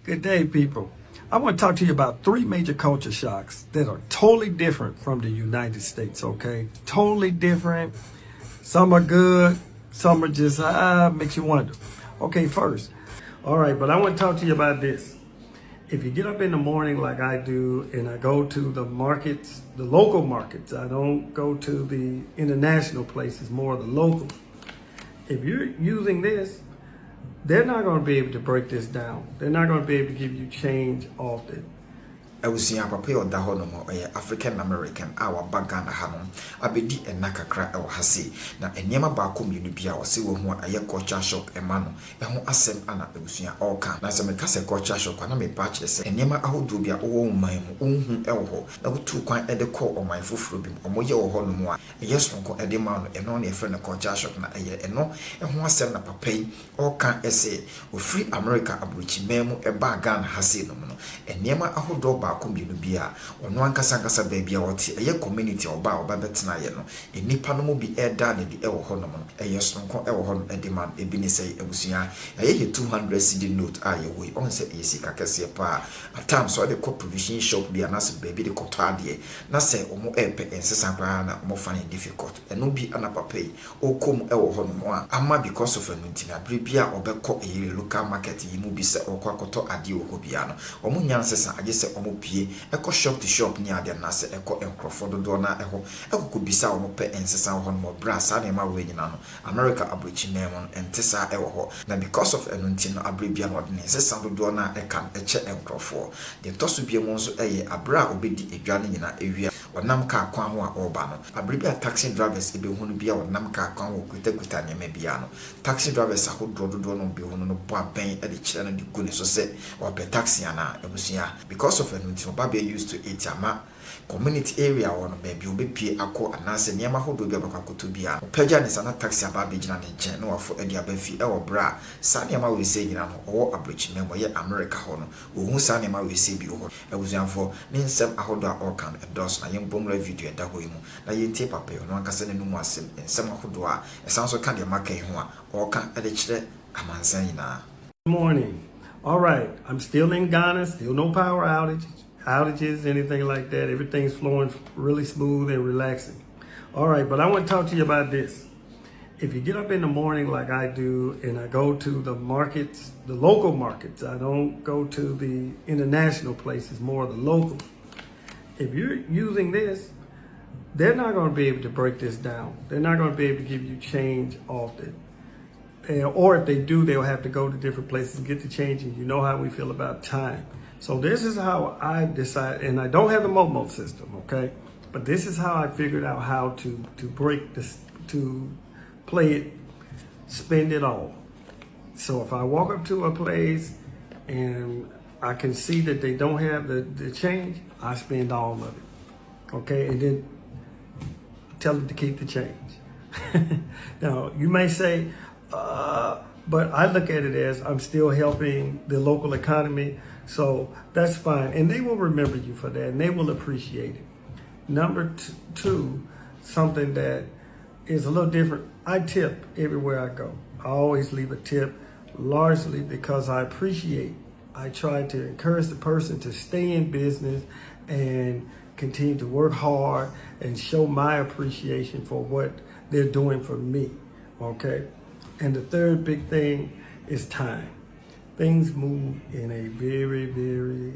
Good day, people. I want to talk to you about three major culture shocks that are totally different from the United States, okay? Totally different. Some are good, some are just, makes you wonder. Okay, first. All right, but I want to talk to you about this. If you get up in the morning like I do, and I go to the markets, the local markets, I don't go to the international places, more the local. If you're using this, they're not going to be able to break this down. They're not going to be able to give you change off it. I was seeing papa or the honomo African American our bagana hanon abedi and nakakra or hasi na enyama bakum unibia or see who a culture shock emano and asem ana ebusia oka na some case culture shock and me patch the same enyama ahudubia oh my elho na two kwan ede call on my fufrubim or moye or honomo yes uncle edemano and only a friend of culture shock na and no and who asem na papa or can essay or free America abuchi memo a bagana hasi no and nyama ahudoba akombie no bia ono ankasa baby a wote eye community oba betena ye no enipa no mo bi eda ne di ewo hono no eye sonko ewo hono edema ebi ne sei abusua eye 200 cedi note a ye we on say esi kakese pa at times so the provision shop bi anase baby de koto ade na say omo epe ensesa kwa na omo fane difficult eno bi anapapai okom ewo hono mo a ama because of enuntina bibia obekọ eye local market yi mu bi se okwa koto ade okobia no omo nyansesa agese omo pie eko shop to shop ni ade na se eko enkrofo do na eho eko bisa omo pe ensesa ho no brass na ma we nyina no America abrochi nemon entesa ewo ho na because of enunti no abrebia no de ensesa do na eka eche enkrofo de toso bie mo nso eye abra obedi edwane nyina ewia onam ka kwan ho a oba no abrebia taxi drivers ebe hu no bia onam ka kwan ho kuta nyama bia no taxi drivers ahodro do no bi hu no bo aben e de kire no de gu ne so se obe taxi ana ebusia because of enunti Baba used to eat ama community area one baby obepie akọ anase niema hodo bi abakoto bia pagya ne sana taxi ababe gina ne nche no afọ edi abafi e wo bra sa niema we se gina no owo abrochi memo ye America ho no ohun sa niema we se bi ho ebuzuanfo ne nsem ahodo a okan edos na yembom la video eda ho imu na yentie papa yo no ankasa ne numu asem nsem ahodo a esanso ka de maka ho a oka ede kire amansan nyina. Morning. All right, I'm still in Ghana, still no power outages, anything like that. Everything's flowing really smooth and relaxing. All right, but I want to talk to you about this. If you get up in the morning like I do, and I go to the markets, the local markets, I don't go to the international places, more the local. If you're using this, they're not going to be able to break this down. They're not going to be able to give you change off it. Or if they do, they'll have to go to different places and get the change. And you know how we feel about time. So this is how I decide, and I don't have the Momo system, okay? But this is how I figured out how to break this, to play it, spend it all. So if I walk up to a place and I can see that they don't have the change, I spend all of it, okay? And then tell them to keep the change. Now, you may say, but I look at it as I'm still helping the local economy, so that's fine. And they will remember you for that, and they will appreciate it. Number two, something that is a little different, I tip everywhere I go. I always leave a tip, largely because I appreciate. I try to encourage the person to stay in business and continue to work hard and show my appreciation for what they're doing for me, okay? And the third big thing is time. Things move in a very, very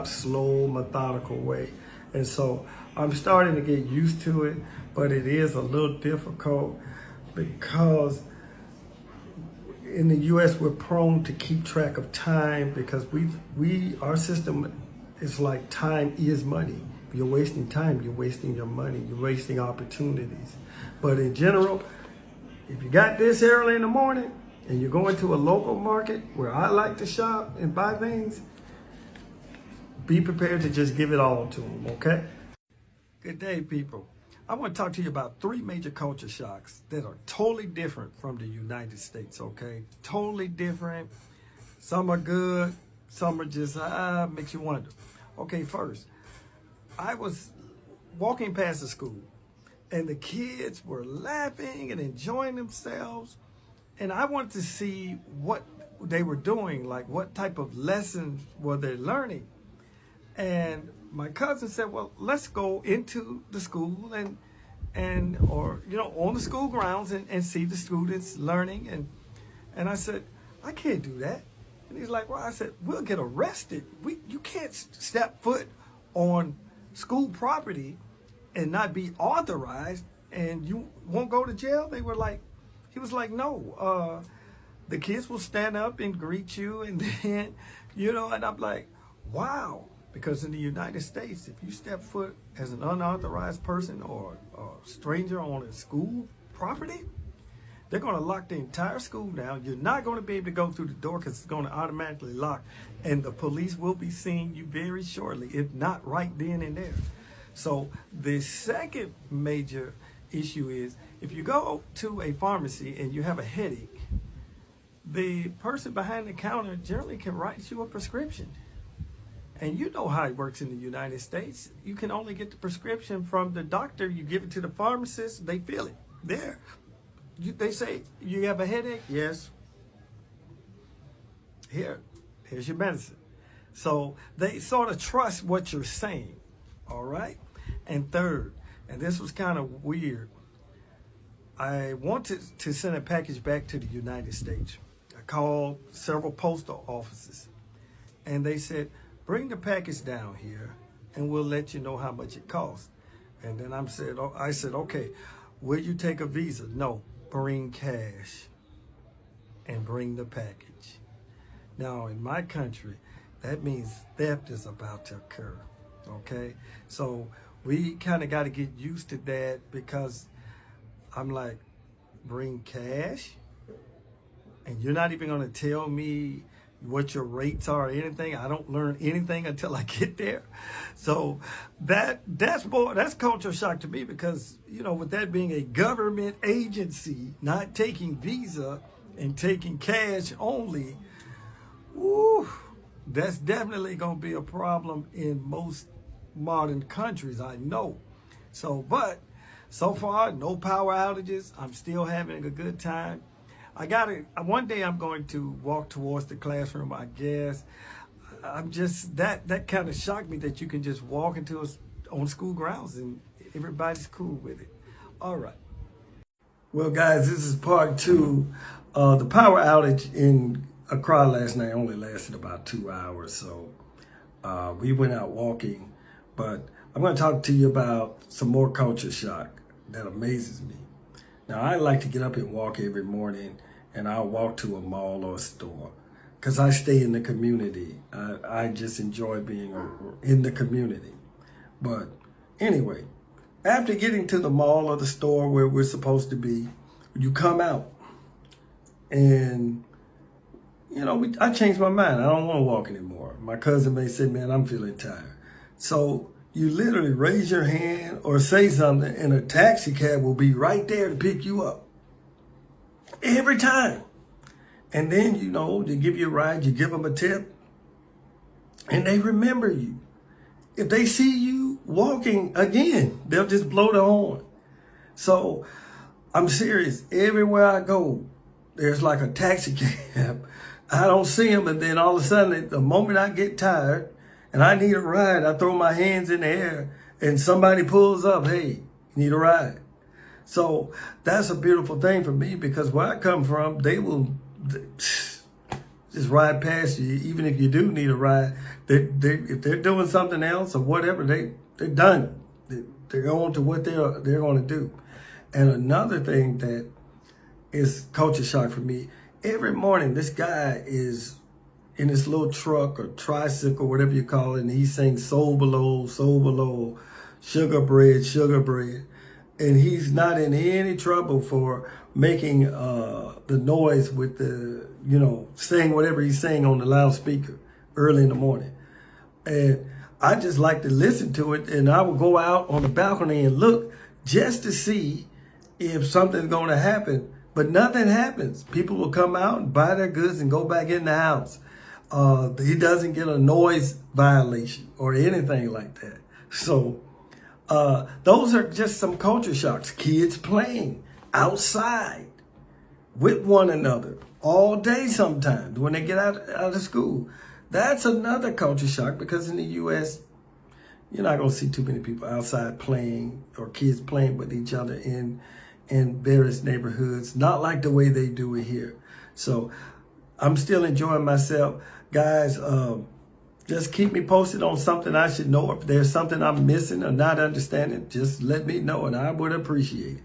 slow, methodical way. And so I'm starting to get used to it, but it is a little difficult because in the US, we're prone to keep track of time because our system is like time is money. If you're wasting time, you're wasting your money, you're wasting opportunities. But in general, if you got this early in the morning and you're going to a local market where I like to shop and buy things, be prepared to just give it all to them, okay? Good day, people. I want to talk to you about three major culture shocks that are totally different from the United States, okay? Totally different. Some are good, some are just, makes you wonder. Okay, first, I was walking past the school, and the kids were laughing and enjoying themselves. And I wanted to see what they were doing, like what type of lessons were they learning. And my cousin said, well, let's go into the school and or, you know, on the school grounds and see the students learning. And I said, I can't do that. And he's like, well, I said, we'll get arrested. You can't step foot on school property and not be authorized, and you won't go to jail. He was like, no, the kids will stand up and greet you, and then, you know, and I'm like, wow. Because in the United States, if you step foot as an unauthorized person or a stranger on a school property, they're going to lock the entire school down. You're not going to be able to go through the door because it's going to automatically lock. And the police will be seeing you very shortly, if not right then and there. So the second major issue is if you go to a pharmacy and you have a headache, the person behind the counter generally can write you a prescription. And you know how it works in the United States. You can only get the prescription from the doctor. You give it to the pharmacist, they fill it. There. They say, you have a headache? Yes. Here's your medicine. So they sort of trust what you're saying. All right? And third, and this was kind of weird, I wanted to send a package back to the United States. I called several postal offices, and they said, bring the package down here, and we'll let you know how much it costs. And then I said, okay, will you take a Visa? No, bring cash and bring the package. Now, in my country, that means theft is about to occur, okay? So we kind of got to get used to that, because I'm like, bring cash? And you're not even going to tell me what your rates are or anything. I don't learn anything until I get there. So that's culture shock to me, because, you know, with that being a government agency, not taking Visa and taking cash only, woo, that's definitely going to be a problem in most modern countries, I know. So, but so far, no power outages. I'm still having a good time. One day I'm going to walk towards the classroom, I guess. I'm just, that kind of shocked me that you can just walk into on school grounds and everybody's cool with it. All right. Well, guys, this is part two. The power outage in Accra last night only lasted about 2 hours. So we went out walking, but I'm going to talk to you about some more culture shock that amazes me. Now, I like to get up and walk every morning, and I'll walk to a mall or a store because I stay in the community. I just enjoy being in the community. But anyway, after getting to the mall or the store where we're supposed to be, you come out and, you know, I changed my mind. I don't want to walk anymore. My cousin may say, man, I'm feeling tired. So you literally raise your hand or say something, and a taxi cab will be right there to pick you up. Every time. And then, you know, they give you a ride, you give them a tip, and they remember you. If they see you walking again, they'll just blow the horn. So I'm serious. Everywhere I go, there's like a taxi cab. I don't see them, and then all of a sudden, the moment I get tired, and I need a ride, I throw my hands in the air and somebody pulls up, hey, need a ride. So that's a beautiful thing for me, because where I come from, they will just ride past you. Even if you do need a ride, if they're doing something else or whatever, they're done. They're going to what they're going to do. And another thing that is culture shock for me, every morning this guy is in this little truck or tricycle, whatever you call it, and he sings soul below, sugar bread. And he's not in any trouble for making the noise with the, you know, saying whatever he's saying on the loudspeaker early in the morning. And I just like to listen to it, and I will go out on the balcony and look just to see if something's going to happen. But nothing happens. People will come out and buy their goods and go back in the house. He doesn't get a noise violation or anything like that. So those are just some culture shocks. Kids playing outside with one another all day sometimes when they get out of school. That's another culture shock, because in the U.S., you're not going to see too many people outside playing, or kids playing with each other in various neighborhoods, not like the way they do it here. So I'm still enjoying myself. Guys, just keep me posted on something I should know. If there's something I'm missing or not understanding, just let me know, and I would appreciate it.